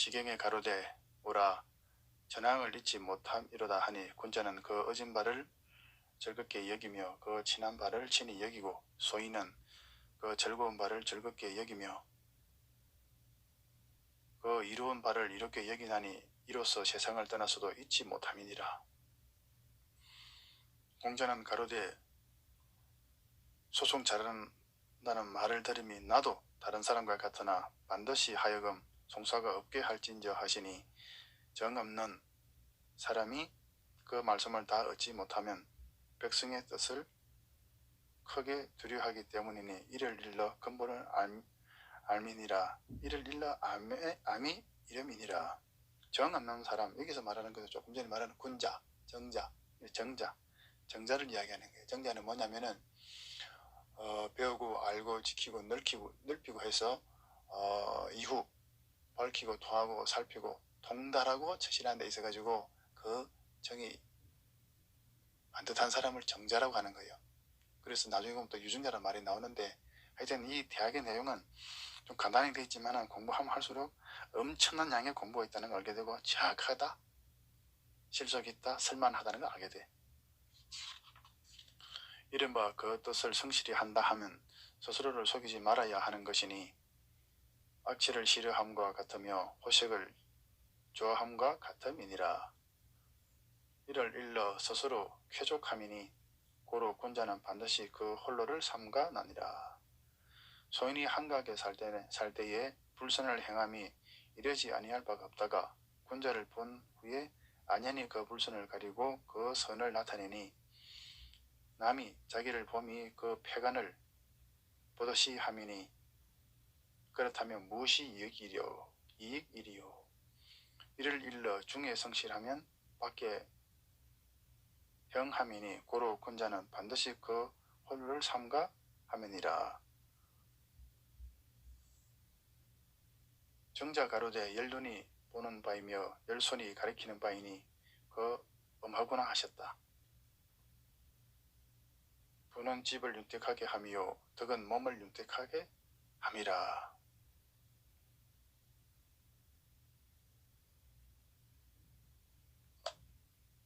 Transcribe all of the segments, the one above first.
시경에 가로되 오라 전황을 잊지 못함이로다 하니 군자는 그 어진 바를 즐겁게 여기며 그 친한 바를 친히 여기고 소인은 그 즐거운 바를 즐겁게 여기며 그 이루은 바를 이롭게 여기나니 이로써 세상을 떠나서도 잊지 못함이니라. 공자는 가로되 소송 잘한다는 말을 들으니 나도 다른 사람과 같으나 반드시 하여금 송사가 없게 할진저 하시니 정없는 사람이 그 말씀을 다 얻지 못하면 백성의 뜻을 크게 두려워하기 때문이니 이를 일러 근본을 알미니라. 이를 일러 암이 이름이니라. 정없는 사람, 여기서 말하는 것은 조금 전에 말하는 군자, 정자, 정자를 이야기하는 거예요. 정자는 뭐냐면은 배우고 알고 지키고 넓히고 해서 이후 밝히고 통하고 살피고 통달하고 처신하는 데 있어가지고 그 정이 반듯한 사람을 정자라고 하는 거예요. 그래서 나중에 보면 또 유증자라는 말이 나오는데 하여튼 이 대학의 내용은 좀 간단히 되어 있지만 공부하면 할수록 엄청난 양의 공부가 있다는 걸 알게 되고 정확하다, 실속이 있다, 쓸만하다는 걸 알게 돼. 이른바 그 뜻을 성실히 한다 하면 스스로를 속이지 말아야 하는 것이니 악취를 싫어함과 같으며 호색을 좋아함과 같음이니라. 이를 일러 스스로 쾌족함이니 고로 군자는 반드시 그 홀로를 삼가 나니라. 소인이 한가하게 살 때에 불선을 행함이 이르지 아니할 바가 없다가 군자를 본 후에 안연히 그 불선을 가리고 그 선을 나타내니 남이 자기를 봄이 그 패간을 보듯이 함이니 그렇다면 무엇이 이익이리요. 이를 일러 중에 성실하면 밖에 형함이니 고로 군자는 반드시 그 홀로를 삼가 하면이라. 정자 가로되 열눈이 보는 바이며 열손이 가리키는 바이니 그 엄하구나 하셨다. 부는 집을 윤택하게 하며 덕은 몸을 윤택하게 함이라.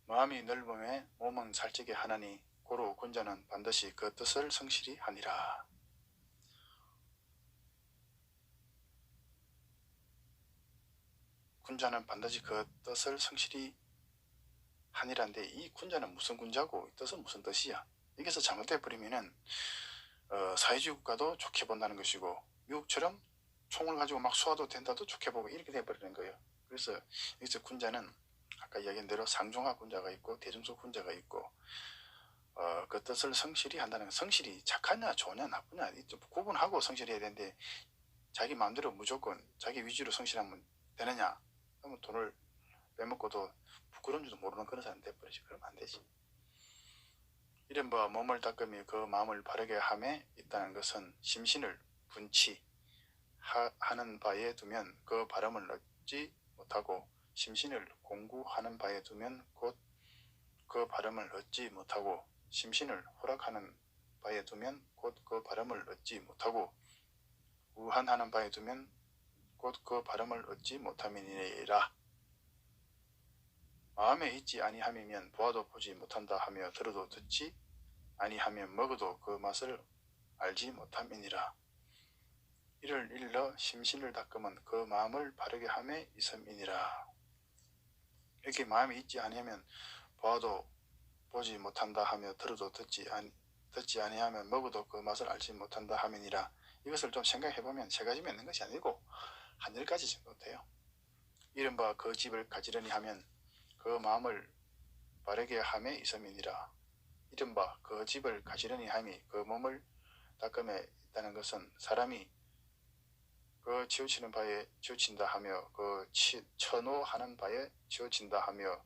마음이 넓음에 몸은 살찌게 하나니 고로 군자는 반드시 그 뜻을 성실히 하니라. 군자는 반드시 그 뜻을 성실히 하니라인데 이 군자는 무슨 군자고 이 뜻은 무슨 뜻이야? 여기서 잘못돼 버리면은 사회주의 국가도 좋게 본다는 것이고 미국처럼 총을 가지고 막 쏘아도 된다도 좋게 보고 이렇게 돼버리는 거예요. 그래서 여기서 군자는 아까 이야기한 대로 상중하 군자가 있고 대중적 군자가 있고 그 뜻을 성실히 한다는 건 성실이 착하냐 좋으냐 나쁘냐 좀 구분하고 성실해야 되는데 자기 마음대로 무조건 자기 위주로 성실하면 되느냐 그러면 돈을 빼먹고도 부끄러운 줄도 모르는 그런 사람 돼버리지. 그러면 안 되지. 이른바 몸을 닦으며 그 마음을 바르게 함에 있다는 것은 심신을 분치하는 바에 두면 그 바람을 얻지 못하고 심신을 공구하는 바에 두면 곧 그 바람을 얻지 못하고 심신을 호락하는 바에 두면 곧 그 바람을 얻지 못하고 우한하는 바에 두면 곧 그 바람을 얻지 못함이니라. 마음에 있지 아니함이면 보아도 보지 못한다 하며 들어도 듣지 아니하면 먹어도 그 맛을 알지 못함이니라. 이를 일러 심신을 닦으면 그 마음을 바르게 함에 있음이니라. 이렇게 마음이 있지 아니하면 보아도 보지 못한다 하며 들어도 듣지 아니하면 먹어도 그 맛을 알지 못한다 함이니라. 이것을 좀 생각해보면 세 가지면 있는 것이 아니고 한 10가지 정도 돼요. 이른바 그 집을 가지려니 하면 그 마음을 바르게 함에 있음이니라. 이른바 그 집을 가지려니 함이 그 몸을 닦음에 있다는 것은 사람이 그 치우치는 바에 치우친다 하며 그 천호하는 바에 치우친다 하며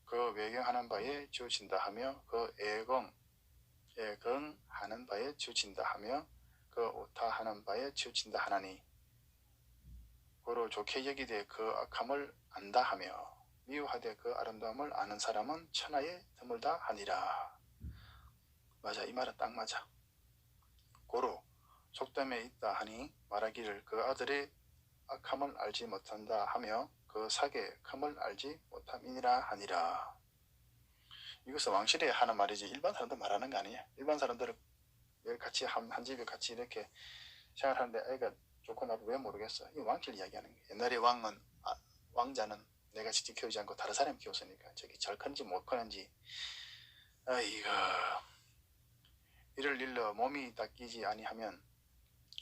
그 외경하는 바에 치우친다 하며 그 애경하는 바에 치우친다 하며 그 오타하는 바에 치우친다 하나니 고로 좋게 여기되 그 악함을 안다 하며 미워하되 그 아름다움을 아는 사람은 천하에 드물다 하니라. 맞아, 이 말은 딱 맞아. 고로 속담에 있다 하니 말하기를 그 아들의 악함을 알지 못한다 하며 그 사계의 큼을 알지 못함이니라 하니라. 이것은 왕실에 하는 말이지 일반 사람들 말하는 거 아니에요. 일반 사람들은 같이 한 집에 같이 이렇게 생활하는데 애가 좋고 나도 왜 모르겠어. 이 왕실 이야기하는 거예요. 옛날에 왕자는 내가 직접 키우지 않고 다른 사람이 키웠으니까 저기 잘 크는지 못 크는지 아이고 이를 일러 몸이 닦이지 아니하면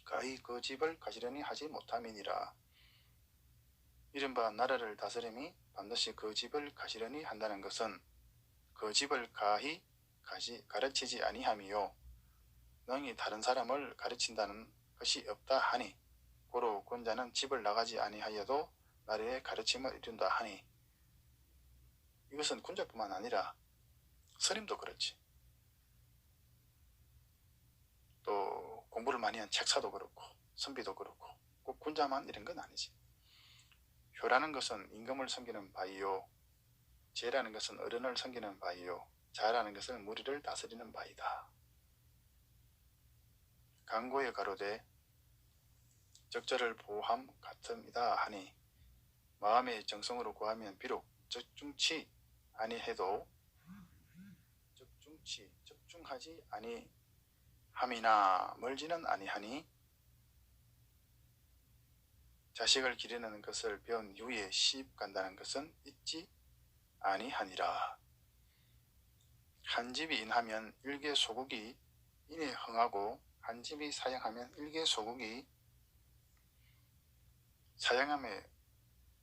거의 그 집을 가지런히 하지 못함이니라. 이른바 나라를 다스림이 반드시 그 집을 가지런히 한다는 것은 그 집을 가히 가르치지 아니함이요 능히 다른 사람을 가르친다는 것이 없다 하니 고로 군자는 집을 나가지 아니하여도 나라의 가르침을 이룬다 하니 이것은 군자뿐만 아니라 스님도 그렇지. 또 공부를 많이 한 책사도 그렇고 선비도 그렇고 꼭 군자만 이런 건 아니지. 효라는 것은 임금을 섬기는 바이요 제라는 것은 어른을 섬기는 바이요 자라는 것은 무리를 다스리는 바이다. 강고에 가로되 적절을 보함 같음이다 하니 마음의 정성으로 구하면 비록 적중치 아니해도 적중하지 아니함이나 멀지는 아니하니 자식을 기르는 것을 배운 이후에 시집 간다는 것은 있지 아니하니라. 한 집이 인하면 일개 소국이 인에 흥하고 한 집이 사양하면 일개 소국이 사양함에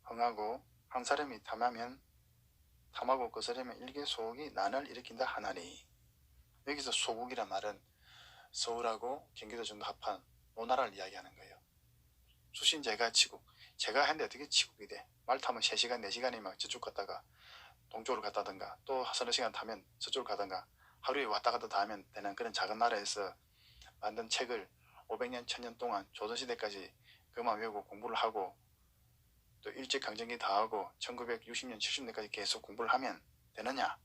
흥하고 한 사람이 탐하고 그 사람의 일개 소국이 난을 일으킨다 하나니 여기서 소국이란 말은 서울하고 경기도 정도 합한 노나라를 이야기하는 거예요. 수신제가 치국. 제가 했는데 어떻게 치국이 돼? 말 타면 3시간 4시간이면 저쪽 갔다가 동쪽으로 갔다든가 또 서너 시간 타면 저쪽으로 가든가 하루에 왔다 갔다 다 하면 되는 그런 작은 나라에서 만든 책을 500년 1000년 동안 조선시대까지 그만 외우고 공부를 하고 또 일제강점기 다 하고 1960년 70년까지 계속 공부를 하면 되느냐?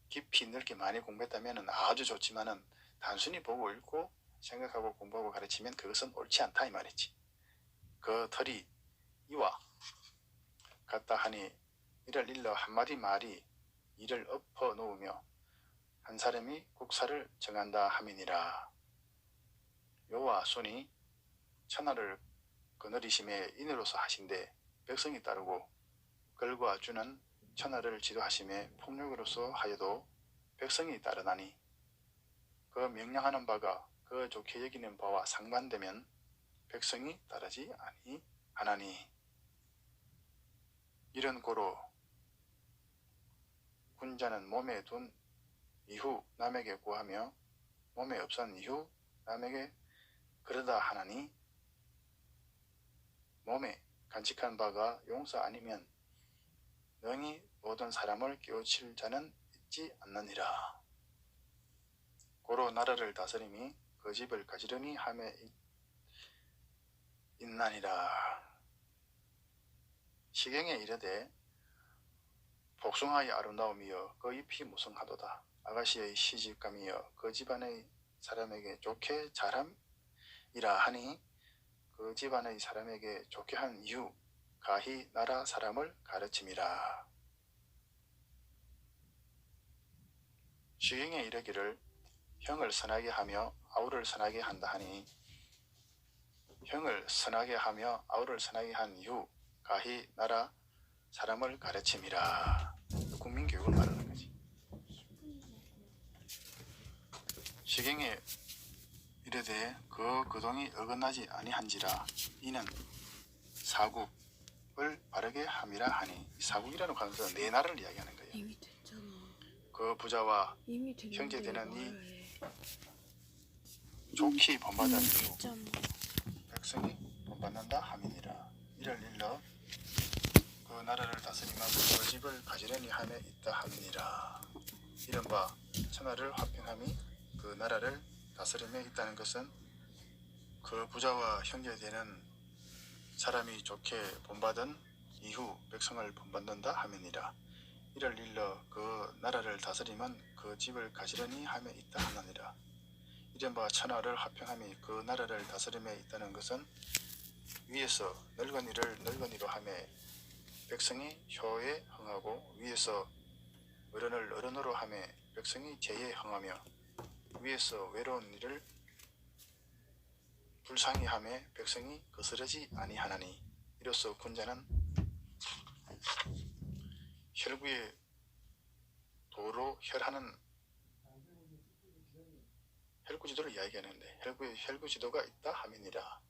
깊이 넓게 많이 공부했다면 아주 좋지만은 단순히 보고 읽고 생각하고 공부하고 가르치면 그것은 옳지 않다 이 말이지. 그 털이 이와 같다 하니 이를 일러 한마디 말이 이를 엎어 놓으며 한 사람이 국사를 정한다 함이니라. 요와 손이 천하를 거느리심에 인으로서 하신데 백성이 따르고 글과 주는 천하를 지도하심에 폭력으로서 하여도 백성이 따르나니 그 명령하는 바가 그 좋게 여기는 바와 상반되면 백성이 따르지 아니하나니 이런 고로 군자는 몸에 둔 이후 남에게 구하며 몸에 없은 이후 남에게 그러다 하나니 몸에 간직한 바가 용서 아니면 능히 모든 사람을 깨우칠 자는 있지 않느니라. 고로 나라를 다스림이 그 집을 가지런히 함에 있나니라. 시경에 이르되 복숭아의 아름다움이여 그 잎이 무성하도다. 아가씨의 시집감이여 그 집안의 사람에게 좋게 잘함이라 하니 그 집안의 사람에게 좋게 한 이유 가히 나라 사람을 가르침이라. 시경에 이르기를 형을 선하게 하며 아우를 선하게 한다 하니 형을 선하게 하며 아우를 선하게 한 이유 가히 나라 사람을 가르침이라. 국민교육을 말하는 거지. 시경에 이르되 그 거동이 어긋나지 아니한지라 이는 사국을 바르게 함이라 하니 사국이라는 관계에서 네 나라를 이야기하는 거예요. 이미 됐잖아. 그 부자와 이미 됐는데 형제 되는 이 말해. 좋게 본받은 이유 됐잖아. 백성이 본받는다 함이니라. 이를 일러 그 나라를 다스리면 그 집을 가지런히 함에 있다 함이니라. 이른바 천하를 화평함이 그 나라를 다스림에 있다는 것은 그 부자와 형제되는 사람이 좋게 본받은 이후 백성을 본받는다 함이니라. 이를 일러 그 나라를 다스림은 그 집을 가지런히 함에 있다 하느니라. 이른바 천하를 화평함이 그 나라를 다스림에 있다는 것은 위에서 늙은이를 늙은이로 하며 백성이 효에 흥하고 위에서 어른을 어른으로 하며 백성이 재에 흥하며 위에서 외로운 이를 불쌍히 하며 백성이 거스르지 아니하나니 이로써 군자는 혈구의 도로 혈하는 혈구지도를 이야기하는데 혈구지도가 있다 함이니라.